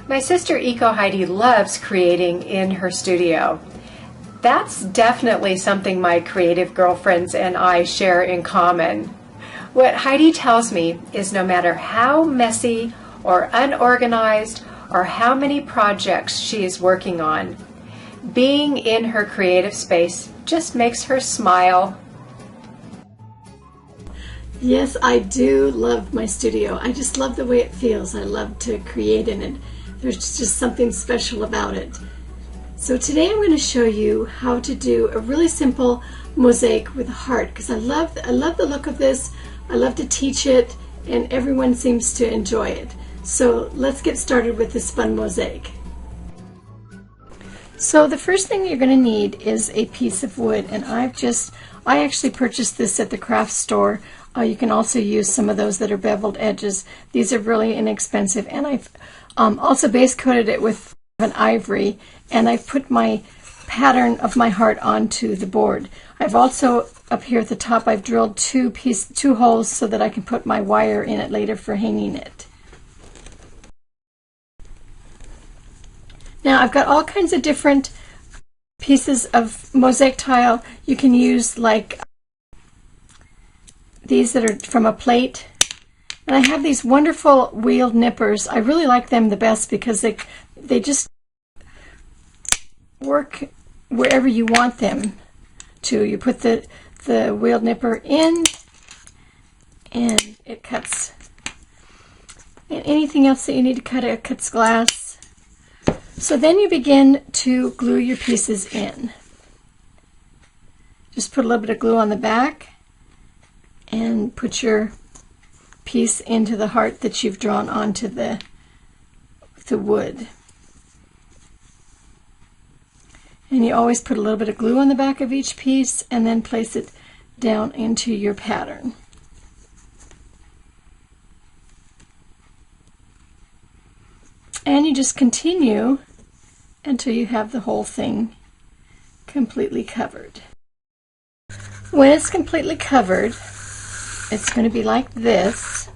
My sister EcoHeidi loves creating in her studio. That's definitely something my creative girlfriends and I share in common. What Heidi tells me is no matter how messy or unorganized or how many projects she is working on, being in her creative space just makes her smile. Yes, I do love my studio. I just love the way it feels. I love to create in it. There's just something special about it. So today I'm going to show you how to do a really simple mosaic with a heart, because I love the look of this. I love to teach it, and everyone seems to enjoy it. So let's get started with this fun mosaic. So the first thing you're going to need is a piece of wood, and I actually purchased this at the craft store. You can also use some of those that are beveled edges. These are really inexpensive, and I've also base coated it with an ivory, and I've put my pattern of my heart onto the board. I've also, up here at the top, I've drilled two holes so that I can put my wire in it later for hanging it. Now I've got all kinds of different pieces of mosaic tile. You can use like these that are from a plate. And I have these wonderful wheeled nippers. I really like them the best because they just work wherever you want them to. You put the wheeled nipper in and it cuts. And anything else that you need to cut, it cuts glass. So then you begin to glue your pieces in. Just put a little bit of glue on the back and put your piece into the heart that you've drawn onto the wood. And you always put a little bit of glue on the back of each piece and then place it down into your pattern. And you just continue until you have the whole thing completely covered. When it's completely covered, it's going to be like this.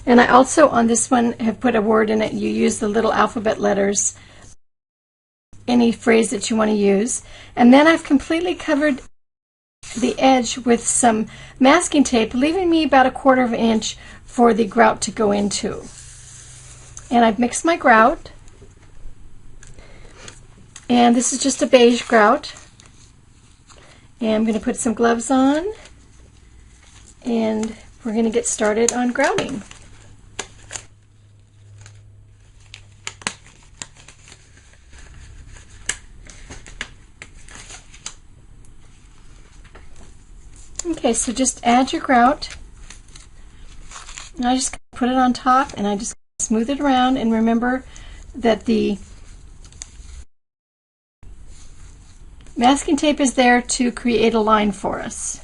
And I also, on this one, have put a word in it. You use the little alphabet letters, any phrase that you want to use. And then I've completely covered the edge with some masking tape, leaving me about 1/4 of an inch for the grout to go into. And I've mixed my grout. And this is just a beige grout. And I'm going to put some gloves on, and we're going to get started on grouting. Okay, so just add your grout. And I just put it on top and I just smooth it around, and remember that the masking tape is there to create a line for us.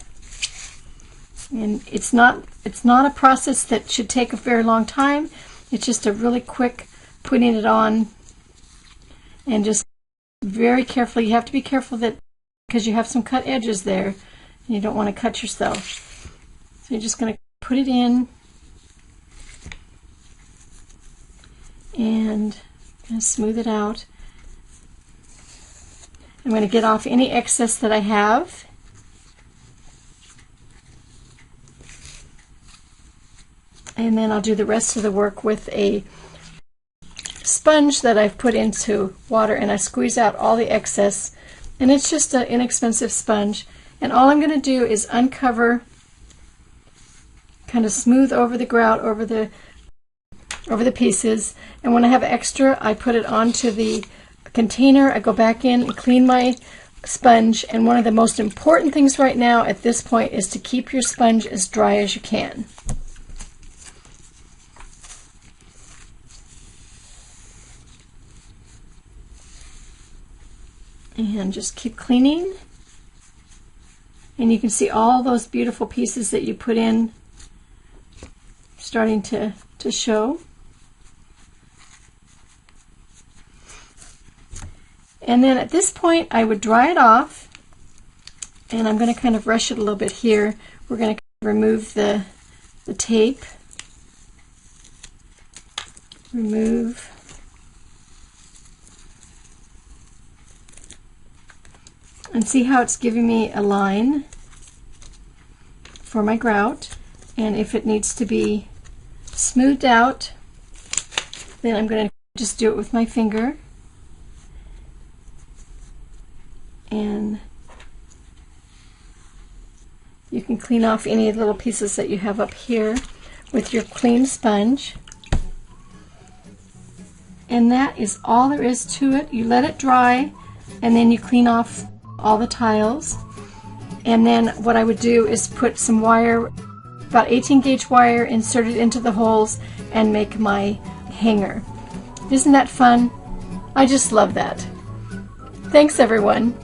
And it's not a process that should take a very long time. It's just a really quick putting it on, and just very carefully. You have to be careful that, because you have some cut edges there and you don't want to cut yourself. So you're just going to put it in and smooth it out. I'm going to get off any excess that I have. And then I'll do the rest of the work with a sponge that I've put into water, and I squeeze out all the excess. And it's just an inexpensive sponge. And all I'm going to do is uncover, kind of smooth over the grout, over the pieces. And when I have extra, I put it onto the container. I go back in and clean my sponge, and one of the most important things right now at this point is to keep your sponge as dry as you can. And just keep cleaning, and you can see all those beautiful pieces that you put in starting to show. And then at this point I would dry it off, and I'm going to kind of brush it a little bit here. We're going to remove the tape, remove. And see how it's giving me a line for my grout. And if it needs to be smoothed out, then I'm going to just do it with my finger. And you can clean off any little pieces that you have up here with your clean sponge. And that is all there is to it. You let it dry and then you clean off all the tiles. And then what I would do is put some wire, about 18 gauge wire, insert it into the holes and make my hanger. Isn't that fun? I just love that. Thanks everyone.